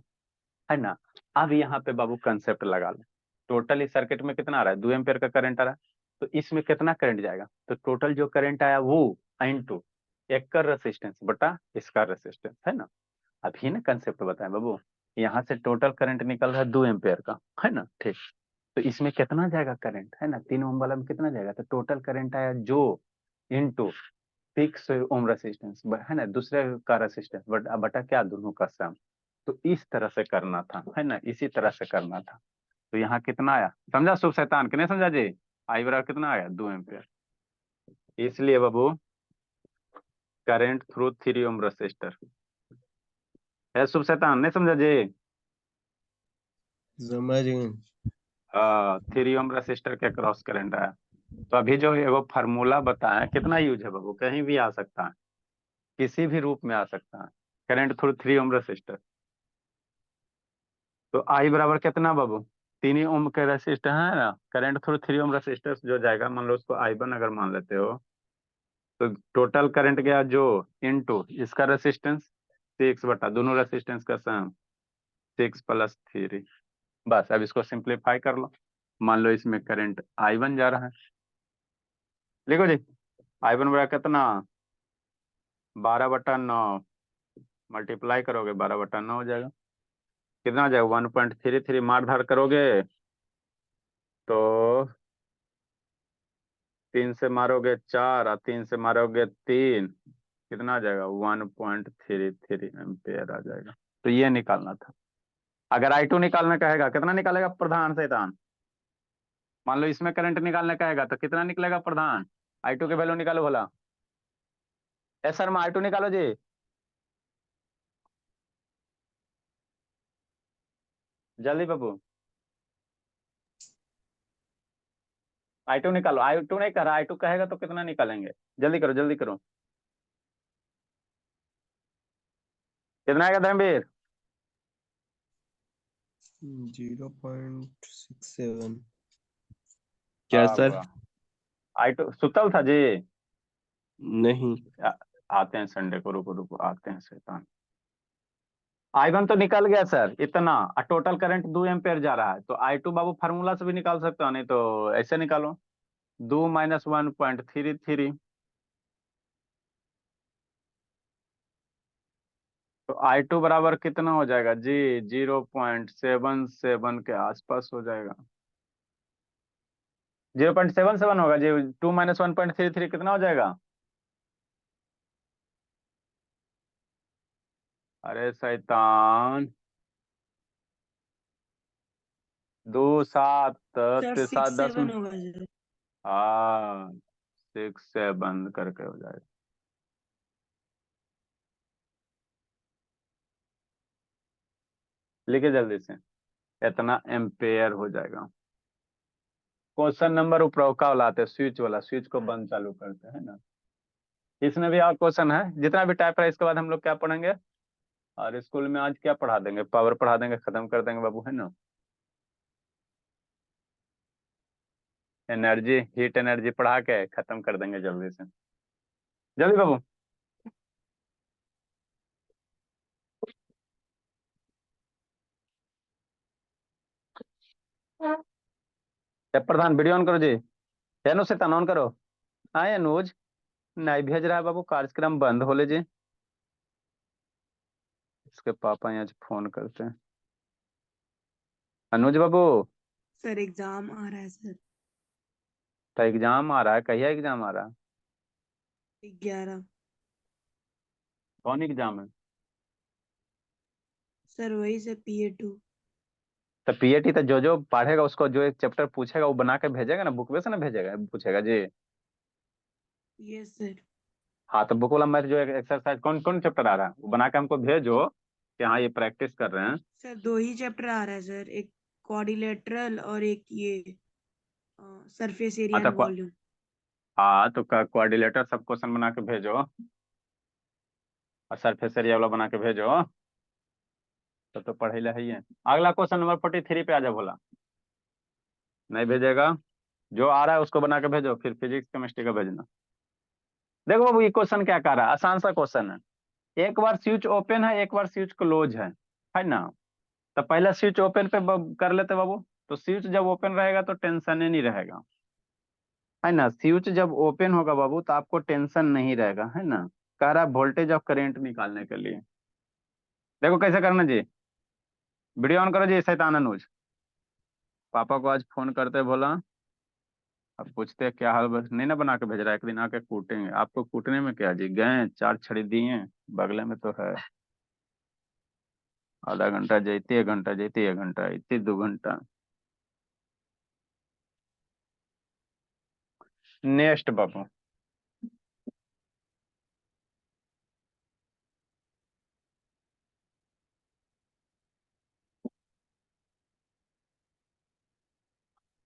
है ना। अब यहाँ पे बाबू कंसेप्ट लगा ले, टोटल इस सर्किट में कितना आ रहा है, 2 एम्पेयर का करंट आ रहा है, तो इसमें कितना करंट जाएगा, तो टोटल जो करंट आया वो इनटू एक का रेसिस्टेंस बटा इसका रेसिस्टेंस, है ना। अभी ना कंसेप्ट बताएं बाबू, यहाँ से टोटल करंट निकल रहा है 2 एम्पेयर का, है ना। ठीक, तो इसमें कितना जाएगा करंट, है ना, 3 ओम वाला में कितना जाएगा, तो टोटल करंट आया जो इनटू 6 ओम रेसिस्टेंस, है ना, दूसरे का रेसिस्टेंस बटा क्या, दोनों का सम। तो इस तरह से करना था, है ना, इसी तरह से करना था। तो यहाँ कितना आया, समझा शुभ शैतान कि नहीं समझा जी, आई बराबर कितना आया, 2 एम्पेयर। इसलिए बाबू करंट थ्रू 3 ओम रेसिस्टर है, शुभ शैतान नहीं समझा जी। समझ गए। 3 ओम रेसिस्टर के क्रॉस करंट आया। तो अभी जो एगो फार्मूला बताया कितना यूज है बाबू, कहीं भी आ सकता है, किसी भी रूप में आ सकता है, करंट थ्रू 3 ओम रेसिस्टर। तो आई बराबर कितना बाबू, 3 ओम के रेसिस्टर है ना, करंट थ्रू 3 ओम रेसिस्टर जो जाएगा, मान लो उसको I1 अगर मान लेते हो, तो टोटल करंट गया जो इनटू इसका रेसिस्टेंस 6 बटा दोनों रेसिस्टेंस का सम 6+3। बस अब इसको सिंप्लीफाई कर लो, मान लो इसमें करंट I1 जा रहा है, लिखो जी, I1 बराबर कितना, 12/9, मल्टीप्लाई करोगे 12/9 हो जाएगा, कितना हो जाएगा, 1.33, मार धार करोगे तो 3 से मारोगे 4 और 3 से मारोगे 3, कितना आ जाएगा, 1.33 एम्पेयर आ जाएगा। तो ये निकालना था। अगर I2 निकालना कहेगा, कितना निकालेगा प्रधान शैतान, मान लो इसमें करंट निकालने कहेगा तो कितना निकलेगा प्रधान, I2 के वैल्यू निकालो भला। यस सर, मैं I2 निकालो जी, जल्दी बाबू, I2 निकालो। I2 नहीं कर रहा, I2 कहेगा तो कितना निकालेंगे, जल्दी करो जल्दी करो, कितना आएगा धर्मवीर, 0.67। क्या सर? I2 सुतल था जी, नहीं। आते हैं संडे को, रुको रुको आते हैं शैतान। I1 तो निकल गया सर इतना, और टोटल करंट 2 एम्पेयर जा रहा है, तो I2 बाबू फार्मूला से भी निकाल सकते हो, नहीं तो ऐसे निकालो, 2 - 1.33, तो I2 बराबर कितना हो जाएगा जी, 0.77 के आसपास हो जाएगा, 0.77 होगा जी, 2 - 1.33 कितना हो जाएगा, अरे शैतान, 2 7 सर 7 10 6-7 होगा सर। हाँ 6 से बंद करके हो जाएगा। लिखे जल्दी से, इतना एम्पेयर हो जाएगा। क्वेश्चन नंबर उपरौका वाला आते हैं, स्विच वाला, स्विच को बंद चालू करते हैं ना। इसमें भी और क्वेश्चन है, जितना भी टाइप है, इसके बाद हम लोग क्या पढ़ेंगे, और स्कूल में आज क्या पढ़ा देंगे, पावर पढ़ा देंगे, खत्म कर देंगे बाबू, है ना। एनर्जी, हीट एनर्जी पढ़ा के खत्म कर देंगे जल्दी से, जल्दी बाबू। प्रधान वीडियो ऑन करो जी, अनुज से ऑन करो, हाँ अनुज, नहीं भेज रहा है बाबू, कार्यक्रम बंद हो ले जी, इसके पापा यहाँ फोन करते हैं, अनुज बाबू। सर एग्जाम आ रहा है सर, तो एग्जाम आ रहा है, कहिया एग्जाम आ रहा है, 11। कौन एग्जाम है, सर वही से PA2। तो पीएटी तो जो जो पढ़ेगा उसको जो एक चैप्टर पूछेगा वो बना के भेजेगा ना, बुक में से ना भेजेगा, पूछेगा जी। Yes sir. हाँ तो बुक वाला मैथ जो एक्सरसाइज कौन कौन चैप्टर आ रहा है वो बना के हमको भेजो कि हाँ ये प्रैक्टिस कर रहे हैं। सर 2 ही चैप्टर आ रहा है सर, एक क्वाड्रिलेटरल और एक ये सरफेस हाँ एरिया तो एंड वॉल्यूम। हाँ तो कोऑर्डिनेटर सब क्वेश्चन बना के भेजो और सरफेस एरिया वाला बना के भेजो। तो पढ़े ला है। अगला क्वेश्चन नंबर 43 पे आ जा भोला। नहीं भेजेगा, जो आ रहा है उसको बना के भेजो, फिर फिजिक्स केमिस्ट्री का भेजना। देखो बाबू ये क्वेश्चन क्या कर रहा है, आसान सा क्वेश्चन है। एक बार स्विच ओपन है, एक बार स्विच क्लोज है ना। तो पहला स्विच ओपन पे कर लेते बाबू। तो स्विच जब ओपन रहेगा तो टेंशन ही नहीं रहेगा, है ना। स्विच जब ओपन होगा बाबू तो आपको टेंशन नहीं रहेगा, है ना। कह रहा है वोल्टेज और करंट निकालने के लिए। देखो कैसे करना जी। वीडियो ऑन करो जी, शैतान अनुज। पापा को आज फोन करते बोला, अब पूछते हैं क्या हाल, बस नहीं ना बना के भेज रहा है, एक दिन आके कूटेंगे आपको। कूटने में क्या जी, गए 4 छड़ी दिए, बगले में तो है। आधा घंटा जैते, 1 घंटा जैते, 1 घंटा इतने, 2 घंटा। नेक्स्ट बाबू।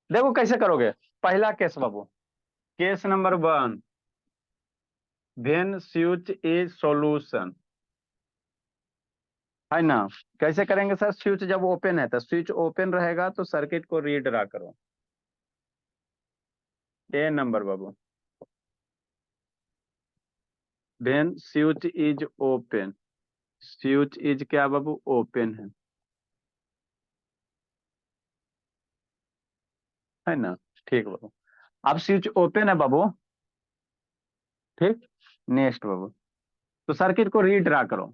देखो कैसे करोगे। पहला case Babu, case number 1, when switch is solution, है ना। कैसे करेंगे सर, स्विच जब ओपन है तो स्विच ओपन रहेगा तो सर्किट को रीड ड्रा करो। ए नंबर बाबू, when switch is open, switch is क्या बाबू, ओपन है ना। ठीक बाबू, अब स्विच ओपन है बाबू, ठीक। नेक्स्ट बाबू, तो सर्किट को रीड ड्रा करो।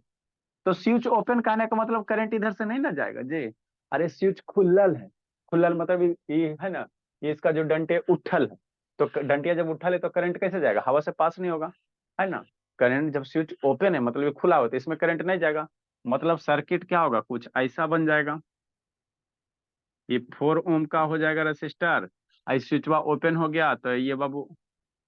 तो स्विच ओपन कहने का मतलब करंट इधर से नहीं ना जाएगा जी। अरे स्विच खुलल है, खुलल मतलब ये है ना, ये इसका जो डंटे उठल है। तो डंटिया जब उठल है तो करंट कैसे जाएगा, हवा से पास नहीं होगा, है ना। करंट जब स्विच ओपन है मतलब ये खुला होता है, इसमें करंट नहीं जाएगा। मतलब सर्किट क्या होगा, कुछ ऐसा बन जाएगा। ये 4 ओम का हो जाएगा रजिस्टर। स्विचवा ओपन हो गया तो ये बाबू,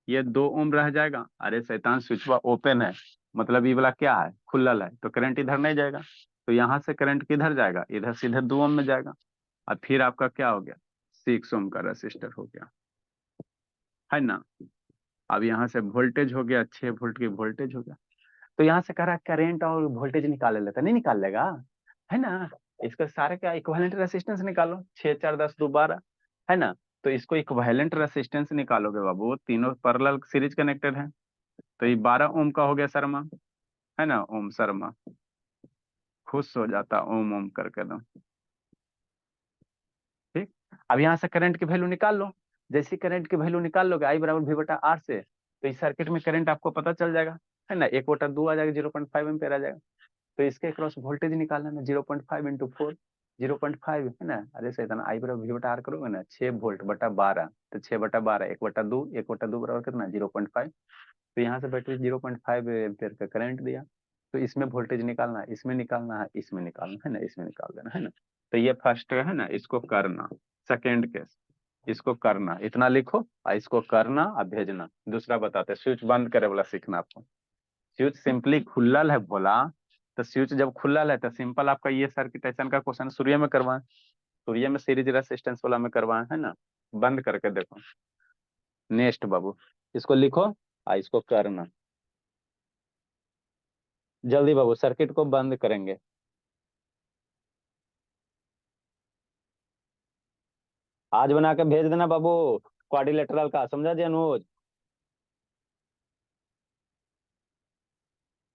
ये 2 ओम रह जाएगा। अरे शैतान, स्विचवा ओपन है मतलब ये वाला क्या है, खुलल है, तो करंट इधर नहीं जाएगा। तो यहाँ से करंट किधर जाएगा, इधर सीधे 2 ओम में जाएगा। और फिर आपका क्या हो गया, 6 ओम का रजिस्टर हो गया, है ना। अब यहाँ से वोल्टेज हो गया, 6 वोल्ट की वोल्टेज हो गया। तो यहाँ से कह रहा है करेंट और वोल्टेज निकाल लेता, नहीं निकाल लेगा, है ना। इसका सारे का इक्विवेलेंट रेसिस्टेंस निकालो, 6 4 10 2 12, है ना। तो इसको इक्विवेलेंट रेसिस्टेंस निकालोगे बाबू, तीनों पैरेलल सीरीज कनेक्टेड है। तो ये 12 ओम का हो गया शर्मा, है ना, ओम शर्मा। खुश हो जाता ओम ओम करके दो। ठीक। अब यहाँ से करंट की वैल्यू निकाल लो। जैसे करंट की वैल्यू निकाल लोगे आई बराबर V/R से, तो इस सर्किट में करंट आपको पता चल जाएगा, है ना। 1/2 आ जाएगा, 0.5 एम्पेयर आ जाएगा। तो इसके क्रॉस वोल्टेज निकालना है, 0.5 इंटू 4, 0.5, है ना। अरे सही था, आई बराबर V/R करोगे ना, 6 वोल्ट/12, तो 6/12, 1/2, 1/2 बराबर कितना, 0.5। तो यहाँ से बैटरी 0.5 एम्पेयर का करंट दिया। तो इसमें वोल्टेज निकालना है, इसमें निकालना है, इसमें निकालना है ना, इसमें निकाल देना है ना। तो ये फर्स्ट है ना, इसको करना। सेकेंड केस, इसको करना, इतना लिखो और इसको करना और भेजना। दूसरा बताते, स्विच बंद करे वाला सीखना आपको। स्विच सिंपली खुलल है बोला, तो स्विच जब खुलल है तो सिंपल आपका ये सर्किट ऐसा का क्वेश्चन सूर्य में करवाएं, सूर्य में सीरीज रेसिस्टेंस वाला में करवाएं, है ना। बंद करके देखो। नेक्स्ट बाबू, इसको लिखो और इसको करना। जल्दी बाबू, सर्किट को बंद करेंगे। आज बना के भेज देना बाबू, क्वाड्रिलेटरल का, समझा जी अनुज।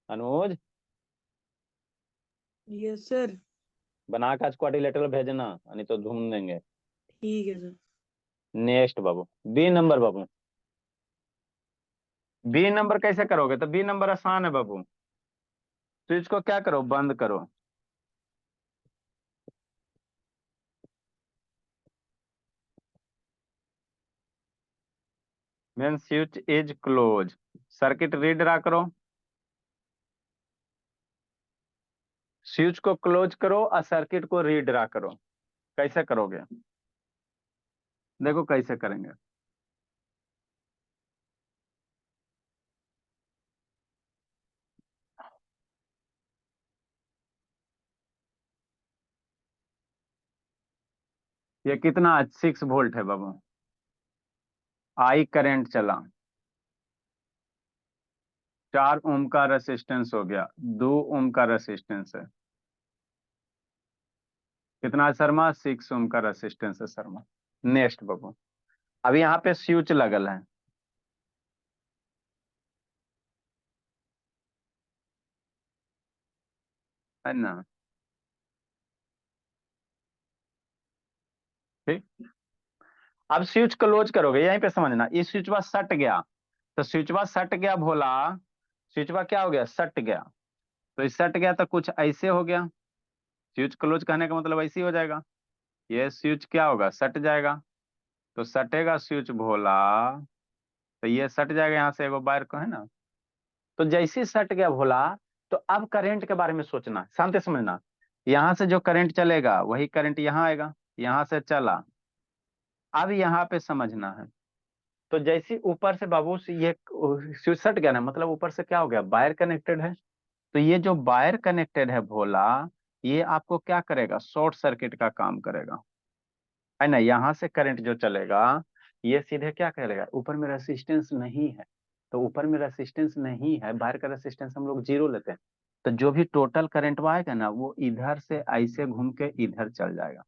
अनुज, यस सर। बना के आज क्वाड्रिलेटरल भेजना, नहीं तो धूम देंगे। ठीक है सर। नेक्स्ट बाबू, बी नंबर बाबू। बी नंबर कैसे करोगे, तो बी नंबर आसान है बाबू। स्विच को क्या करो, बंद करो। Main switch is close, circuit read draw करो। स्विच को क्लोज करो और सर्किट को रीड्रा करो। कैसे करोगे? देखो कैसे करेंगे। ये कितना 6 वोल्ट है बाबू। आई करंट चला, 4 ओम का रेसिस्टेंस हो गया, 2 ओम का रेसिस्टेंस है। कितना है शर्मा? 6 ओम का रेसिस्टेंस है शर्मा। नेक्स्ट बाबू, अभी यहाँ पे स्विच लगल है ना? ठीक, अब स्विच क्लोज करोगे, यहीं पे समझना। ये स्विच बा सट गया, तो स्विच बा सट गया भोला, स्विच बा क्या हो गया? सट गया। तो इस सट गया तो कुछ ऐसे हो गया। स्विच क्लोज कहने का मतलब ऐसे ही हो जाएगा। ये स्विच क्या होगा? सट जाएगा। तो सटेगा स्विच भोला, तो ये सट जाएगा यहाँ से एगो वायर को, है ना? तो जैसे ही सट गया भोला, तो अब करंट के बारे में सोचना, शांति से समझना। यहाँ से जो करंट चलेगा वही करंट यहाँ आएगा, यहाँ से चला। अब यहाँ पे समझना है। तो जैसे ऊपर से बाबू से ये स्विच सट गया ना, मतलब ऊपर से क्या हो गया? वायर कनेक्टेड है। तो ये जो वायर कनेक्टेड है भोला, ये आपको क्या करेगा? शॉर्ट सर्किट का काम करेगा, है ना? यहाँ से करंट जो चलेगा, ये सीधे क्या करेगा? ऊपर में रेसिस्टेंस नहीं है, तो ऊपर में रेसिस्टेंस नहीं है, वायर का रेसिस्टेंस हम लोग 0 लेते हैं। तो जो भी टोटल करंट आएगा ना, वो इधर से ऐसे घूम के इधर चल जाएगा।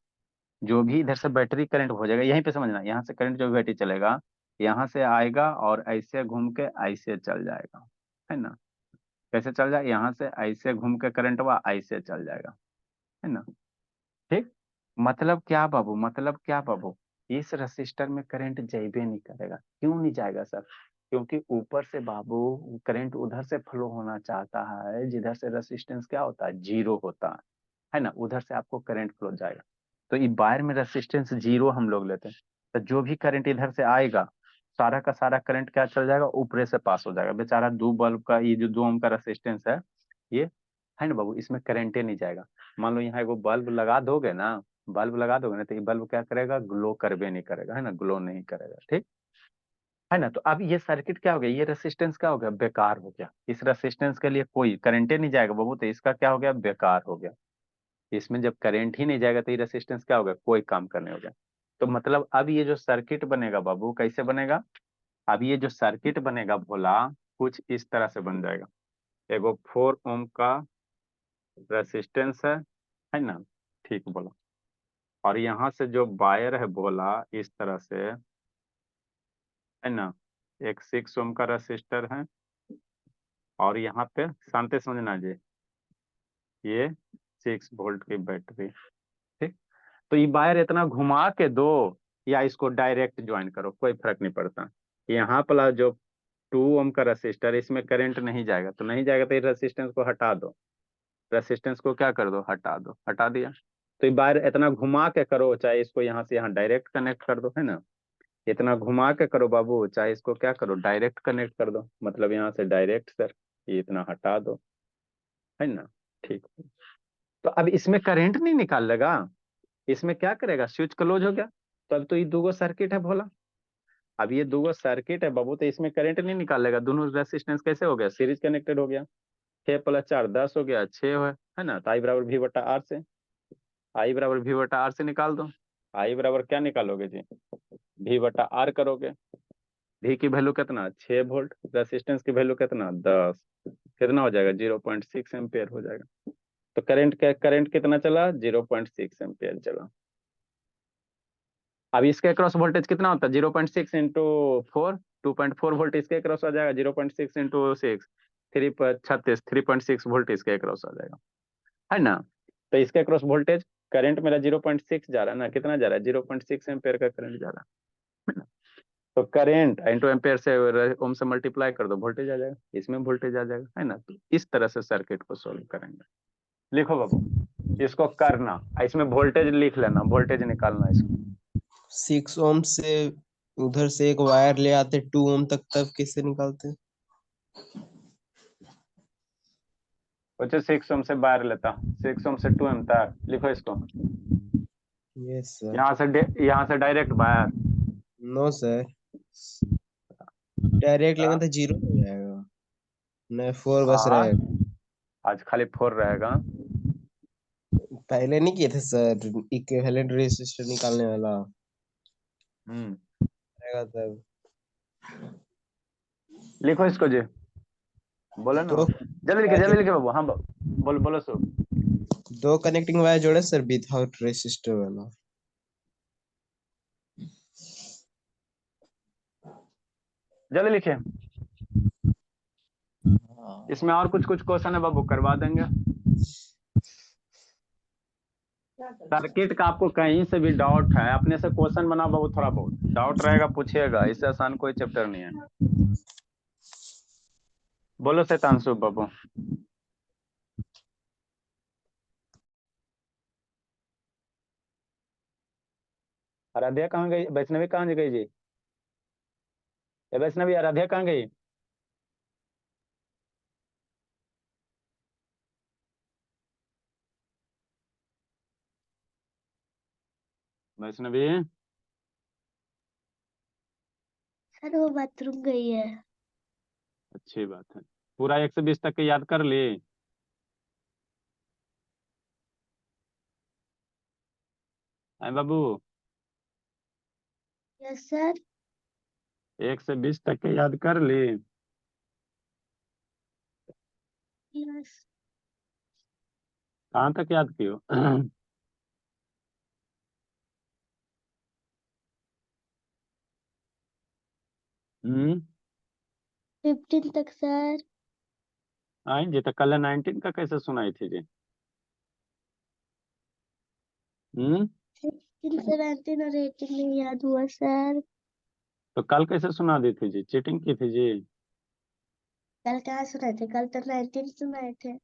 जो भी इधर से बैटरी करंट हो जाएगा, यहीं पे समझना, यहाँ से करंट जो भी बैटरी चलेगा, यहाँ से आएगा और ऐसे घूम के ऐसे चल जाएगा, है ना? कैसे चल जाएगा? यहाँ से ऐसे घूम के करंट हुआ ऐसे चल जाएगा, है ना? ठीक। मतलब क्या बाबू? मतलब क्या बाबू? इस रजिस्टर में करंट जाइबे नहीं करेगा। क्यों नहीं जाएगा सर? क्योंकि ऊपर से बाबू करंट उधर से फ्लो होना चाहता है, जिधर से रेसिस्टेंस क्या होता है? 0 होता है ना? उधर से आपको करंट फ्लो जाएगा। तो ये वायर में रेसिस्टेंस 0 हम लोग लेते हैं, तो जो भी करंट इधर से आएगा, सारा का सारा करंट क्या चल जाएगा? ऊपरे से पास हो जाएगा। बेचारा 2 बल्ब का, ये जो 2 ओम का रेसिस्टेंस ये है ना बाबू, इसमें करंट ही नहीं जाएगा। मान लो यहाँ एगो बल्ब लगा दोगे ना, बल्ब लगा दोगे ना, तो ये बल्ब क्या करेगा? ग्लो करबे नहीं करेगा, है ना? ग्लो नहीं करेगा, ठीक है ना? तो अब ये सर्किट क्या हो गया? ये रेसिस्टेंस क्या हो गया? बेकार हो गया। इस रेसिस्टेंस के लिए कोई करंट ही नहीं जाएगा बाबू, तो इसका क्या हो गया? बेकार हो गया। इसमें जब करंट ही नहीं जाएगा तो ये रेसिस्टेंस क्या हो गया? कोई काम करने हो गया। तो मतलब अब ये जो सर्किट बनेगा बाबू, कैसे बनेगा? अब ये जो सर्किट बनेगा भोला, कुछ इस तरह से बन जाएगा। एगो 4 ओम का रेसिस्टेंस है ना? ठीक बोला। और यहाँ से जो वायर है बोला, इस तरह से, है ना? एक 6 ओम का रेसिस्टर है, और यहाँ पे शांति समझना जी, ये 6 वोल्ट की बैटरी। ठीक। तो ये वायर इतना घुमा के दो, या इसको डायरेक्ट ज्वाइन करो, कोई फर्क नहीं पड़ता। यहाँ प्लस जो 2 ओम का रेसिस्टर, इसमें करंट नहीं जाएगा, तो नहीं जाएगा तो रेसिस्टेंस को हटा दो। रेसिस्टेंस को क्या कर दो? हटा दो। हटा दिया, तो ये वायर इतना घुमा के करो, चाहे इसको यहाँ से यहाँ डायरेक्ट कनेक्ट कर दो, है ना? इतना घुमा के करो बाबू, चाहे इसको क्या करो? डायरेक्ट कनेक्ट कर दो, मतलब यहाँ से डायरेक्ट सर, ये इतना हटा दो, है ना? ठीक। तो अब इसमें करंट नहीं निकाल लेगा, इसमें क्या करेगा? स्विच क्लोज हो गया। तो अब तो ये दो सर्किट है भोला, अब ये दो सर्किट है बाबू, तो इसमें करंट नहीं निकालेगा। दोनों रेसिस्टेंस कैसे हो गया? सीरीज कनेक्टेड हो गया। 6 + 4 10 हो गया, 6 है ना? तो आई बराबर V बटा आर से, आई बराबर V बटा आर से निकाल दो। आई बराबर क्या निकालोगे जी? V बटा आर करोगे। V की वैल्यू कितना? 6 वोल्ट। रेसिस्टेंस की वैल्यू कितना? 10। कितना हो जाएगा? 0.6 एम्पियर हो जाएगा। तो करंट कितना चला? 0.6 एम्पियर चला। अब इसके अक्रॉस वोल्टेज कितना होता है? 0.6 इंटू 4, 2.4 वोल्ट इसके अक्रॉस आ जाएगा। 0.6 इंटू 6, 3.36 वोल्ट इसके अक्रॉस आ जाएगा, है ना? तो इसके अक्रॉस वोल्टेज, करंट मेरा 0.6 जा रहा है ना, कितना जा रहा है? 0.6 एम्पियर का करंट जा रहा है ना? तो करंट इंटू एम्पियर से, ओम से मल्टीप्लाई कर दो, वोल्टेज आ जाएगा, इसमें वोल्टेज आ जाएगा, है ना? तो इस तरह से सर्किट को सोल्व करेंगे। लिखो बाबू, इसको करना, इसमें वोल्टेज लिख लेना, वोल्टेज निकालना इसको। 6 ओम से उधर से एक वायर ले आते 2 ओम तक, तब कैसे निकालते? बच्चे 6 ओम से वायर लेता, 6 ओम से 2 एम तक लिखो इसको। Yes sir. यहाँ से direct wire. No sir, direct लेंगे तो 0 हो जाएगा, नहीं 4 बस हाँ, रहेगा। आज खाली 4 रहेगा। पहले नहीं किए थे सर इक्विवेलेंट रेसिस्टर निकालने वाला, रहेगा तब। लिखो इसको जी, बोलो ना, दो जल्दी लिखे बाबू। हाँ बोलो बोलो सो। दो कनेक्टिंग वायर जोड़े सर विदाउट रेसिस्टर वाला। जल्दी लिखे। इसमें और कुछ क्वेश्चन है बाबू, करवा देंगे। सर्किट का आपको कहीं से भी डाउट है, अपने से क्वेश्चन बना बाबू, थोड़ा बहुत डाउट रहेगा पूछिएगा, इससे आसान कोई चैप्टर नहीं है। बोलो शैतांशु बाबू। आराध्या कहाँ गई? वैष्णवी कहाँ गई जी? ये वैष्णवी, आराध्या कहाँ गई? वैष्णवी, सर वो बाथरूम गई है। अच्छी बात है। पूरा 1 से 20 तक के याद कर ली? बाबू, यस सर। 1 से 20 तक के याद कर ली? यस। कहाँ तक याद की हो? हम्म 15 तक सर। आई जी, तो कल 19 का कैसे सुनाई थी जी? 16, 17 और 18 नहीं याद हुआ सर। तो कल कैसे सुना दी थी जी? चीटिंग की थी जी? कल कहाँ सुनाए थे? कल तो 19 सुनाए थे।